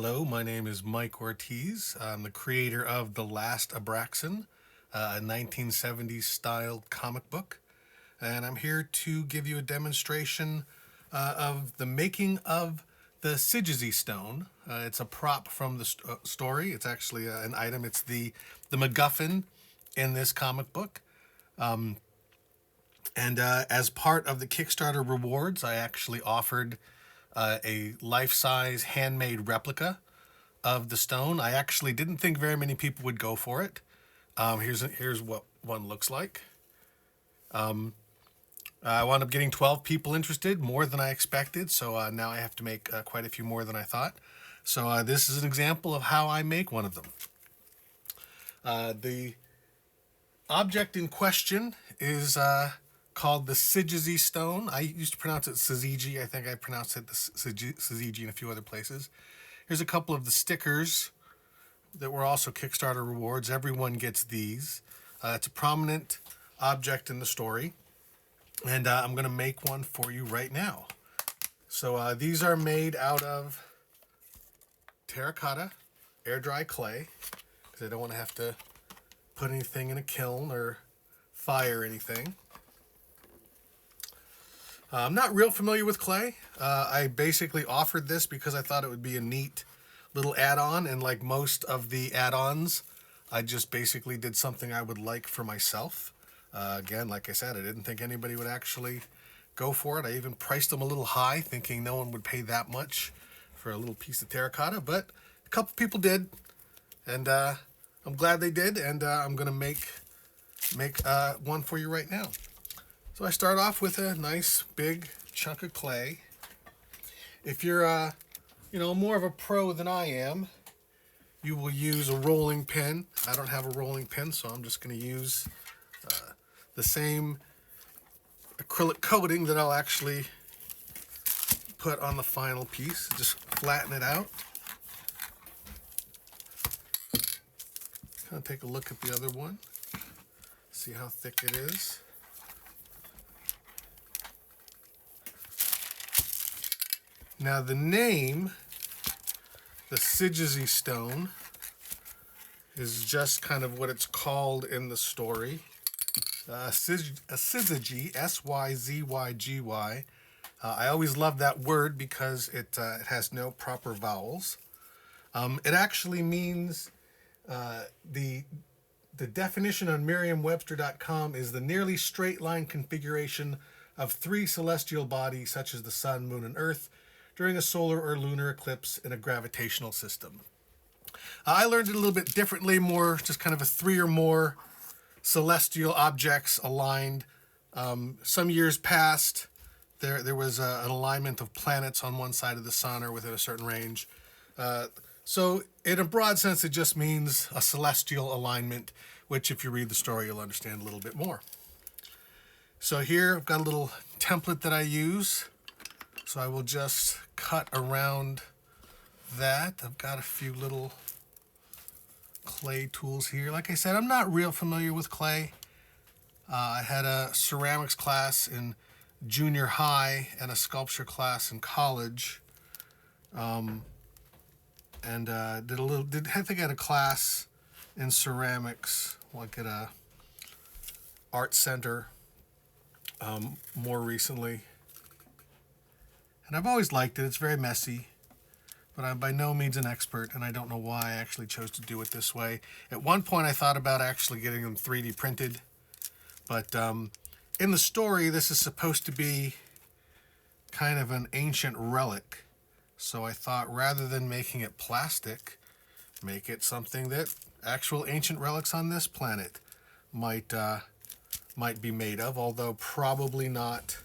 Hello, my name is Mike Ortiz. I'm the creator of The Last Abraxan, a 1970s styled comic book. And I'm here to give you a demonstration of the making of the Syzygy Stone. It's a prop from the story. It's actually an item. It's the Maguffin in this comic book. And as part of the Kickstarter rewards, I actually offered a life-size handmade replica of the stone. I actually didn't think very many people would go for it. Here's what one looks like. I wound up getting 12 people interested, more than I expected. So now I have to make quite a few more than I thought. So this is an example of how I make one of them. The object in question is called the Syzygy Stone. I used to pronounce it Syzygy. I think I pronounced it the Syzygy in a few other places. Here's a couple of the stickers that were also Kickstarter rewards. Everyone gets these. It's a prominent object in the story. And I'm going to make one for you right now. So these are made out of terracotta, air dry clay, because I don't want to have to put anything in a kiln or fire anything. I'm not real familiar with clay. I basically offered this because I thought it would be a neat little add-on, and like most of the add-ons, I just basically did something I would like for myself. Again, like I said, I didn't think anybody would actually go for it. I even priced them a little high, thinking no one would pay that much for a little piece of terracotta, but a couple people did, and I'm glad they did, and I'm going to make one for you right now. So I start off with a nice big chunk of clay. If you're, more of a pro than I am, you will use a rolling pin. I don't have a rolling pin, so I'm just going to use the same acrylic coating that I'll actually put on the final piece. Just flatten it out. Kind of take a look at the other one. See how thick it is. Now the name, the Syzygy Stone, is just kind of what it's called in the story. Syzygy, S-Y-Z-Y-G-Y. I always love that word because it has no proper vowels. It actually means, the definition on Merriam-Webster.com is the nearly straight line configuration of three celestial bodies such as the sun, moon, and earth during a solar or lunar eclipse in a gravitational system. I learned it a little bit differently, more just kind of a three or more celestial objects aligned. Some years past, there was an alignment of planets on one side of the sun or within a certain range. So in a broad sense, it just means a celestial alignment, which if you read the story, you'll understand a little bit more. So here I've got a little template that I use. So I will just cut around that. I've got a few little clay tools here. Like I said, I'm not real familiar with clay. I had a ceramics class in junior high and a sculpture class in college. I think I had a class in ceramics, like at a art center, more recently. And I've always liked it. It's very messy, but I'm by no means an expert, and I don't know why I actually chose to do it this way. At one point, I thought about actually getting them 3D printed, but in the story, this is supposed to be kind of an ancient relic. So I thought rather than making it plastic, make it something that actual ancient relics on this planet might be made of, although probably not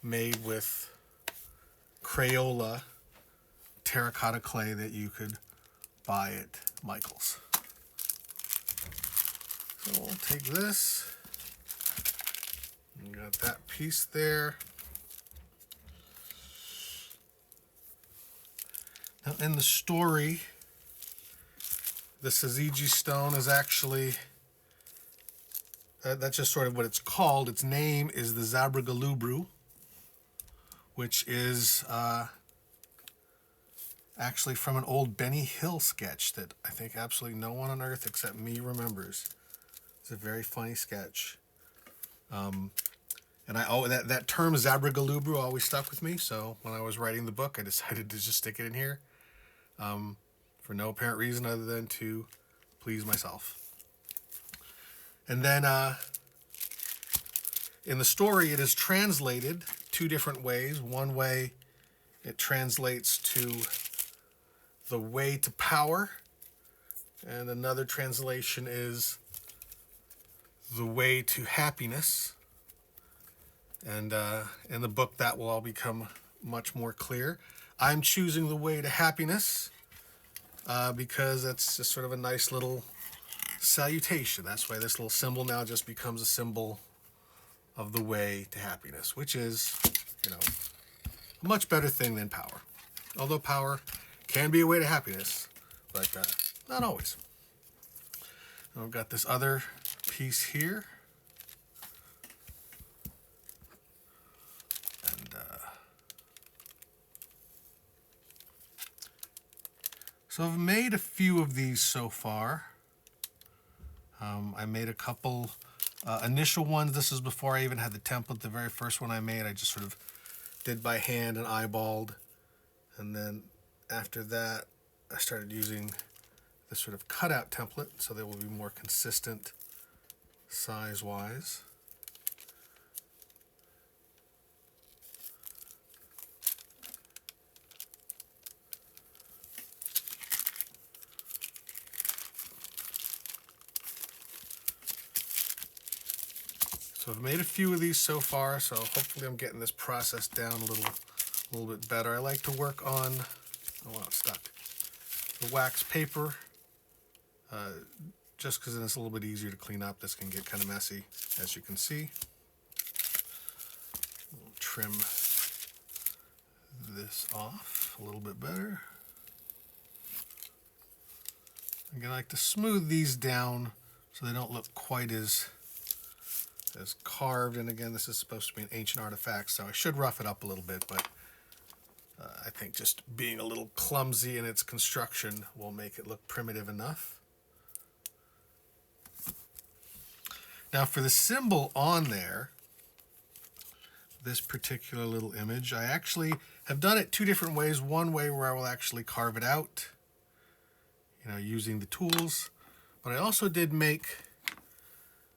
made with Crayola terracotta clay that you could buy at Michael's. So we'll take this. Got that piece there. Now in the story, the Syzygy Stone is actually, that's just sort of what it's called. Its name is the Zabragalubru, which is actually from an old Benny Hill sketch that I think absolutely no one on earth except me remembers. It's a very funny sketch. And that term Zabragalubru always stuck with me. So when I was writing the book, I decided to just stick it in here for no apparent reason other than to please myself. And then in the story, it is translated two different ways. One way, it translates to the way to power, and another translation is the way to happiness. And in the book, that will all become much more clear. I'm choosing the way to happiness because that's just sort of a nice little salutation. That's why this little symbol now just becomes a symbol of the way to happiness, which is, a much better thing than power. Although power can be a way to happiness, but not always. And we've got this other piece here. And so I've made a few of these so far. I made a couple initial ones. This is before I even had the template. The very first one I made, I just sort of did by hand and eyeballed. And then after that, I started using this sort of cutout template, so they will be more consistent size-wise. So I've made a few of these so far, so hopefully I'm getting this process down a little bit better. I like to work on, it's stuck, the wax paper, just because then it's a little bit easier to clean up. This can get kind of messy, as you can see. We'll trim this off a little bit better. Again, I like to smooth these down so they don't look quite as carved. And again, this is supposed to be an ancient artifact, so I should rough it up a little bit, but I think just being a little clumsy in its construction will make it look primitive enough. Now for the symbol on there, this particular little image, I actually have done it two different ways. One way where I will actually carve it out, using the tools, but I also did make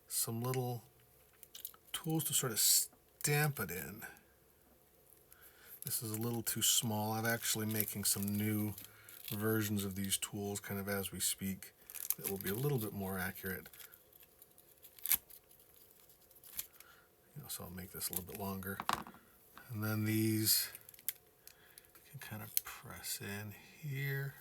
some little tools to sort of stamp it in. This is a little too small. I'm actually making some new versions of these tools kind of as we speak that will be a little bit more accurate. So I'll make this a little bit longer. And then these you can kind of press in here.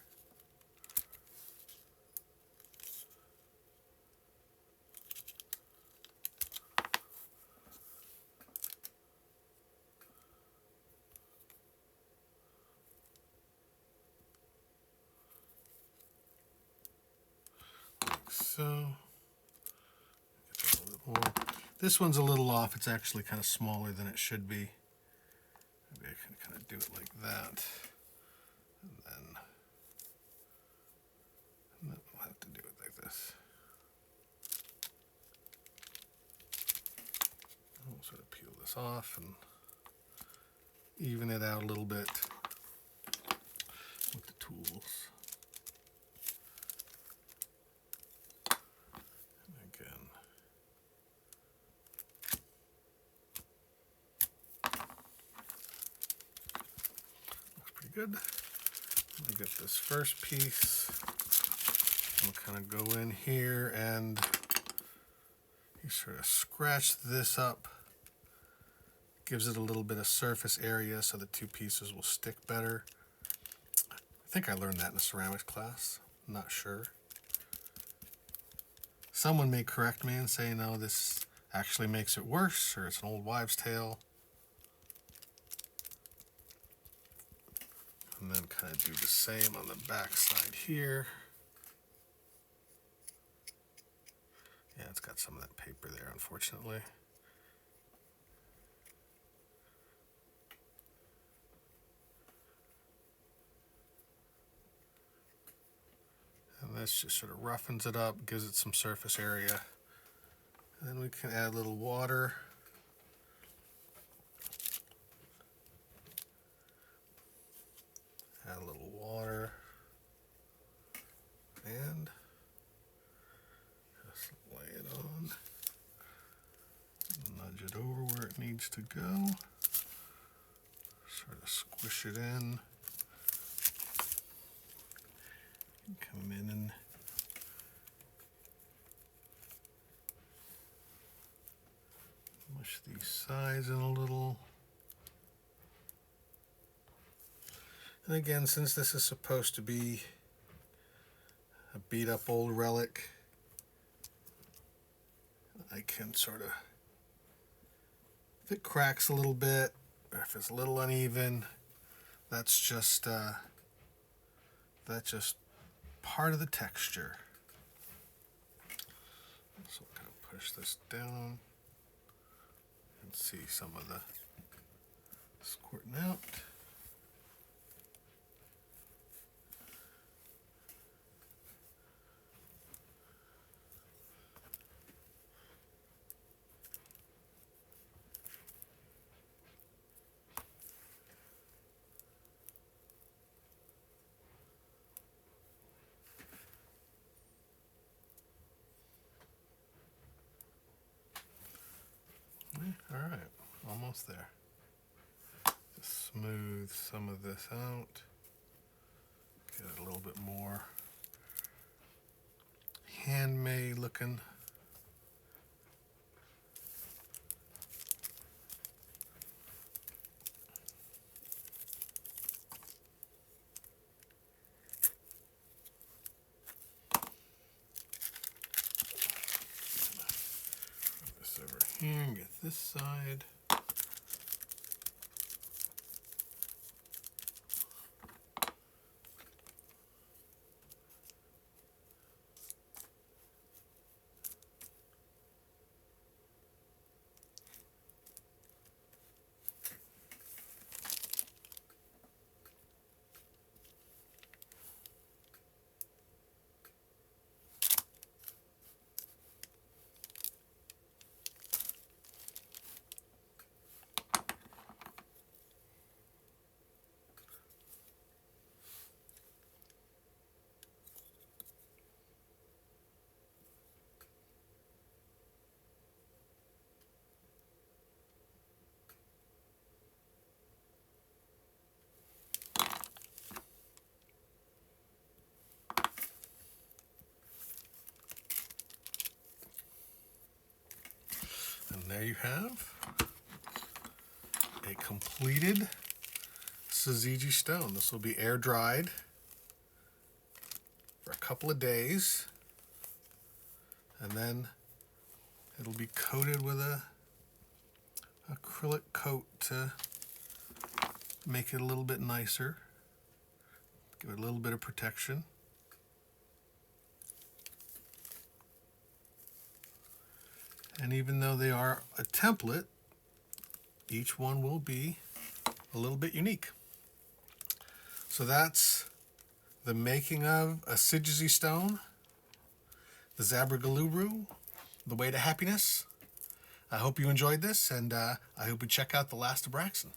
So, get a little bit more. This one's a little off. It's actually kind of smaller than it should be. Maybe I can kind of do it like that. And then I'll have to do it like this. We'll sort of peel this off and even it out a little bit with the tools. Good. Let me get this first piece. We'll kind of go in here and you sort of scratch this up. Gives it a little bit of surface area so the two pieces will stick better. I think I learned that in a ceramics class. I'm not sure. Someone may correct me and say, no, this actually makes it worse, or it's an old wives' tale. And then kind of do the same on the back side here. Yeah, it's got some of that paper there, unfortunately. does, just sort of roughens it up, gives it some surface area. And then we can add a little water. Add a little water. And just lay it on. Nudge it over where it needs to go. Sort of squish it in. Come in and mush these sides in a little. And again, since this is supposed to be a beat up old relic, I can sort of, if it cracks a little bit, or if it's a little uneven, that's just part of the texture. So I'm going to push this down and see some of the squirting out. All right, almost there. Just smooth some of this out. Get it a little bit more handmade looking. Put this over here and get this side. And there you have a completed Syzygy Stone. This will be air dried for a couple of days, and then it'll be coated with a acrylic coat to make it a little bit nicer, give it a little bit of protection. And even though they are a template, each one will be a little bit unique. So that's the making of a Syzygy Stone, the Zabragaluru, the way to happiness. I hope you enjoyed this, and I hope you check out the Last Abraxan.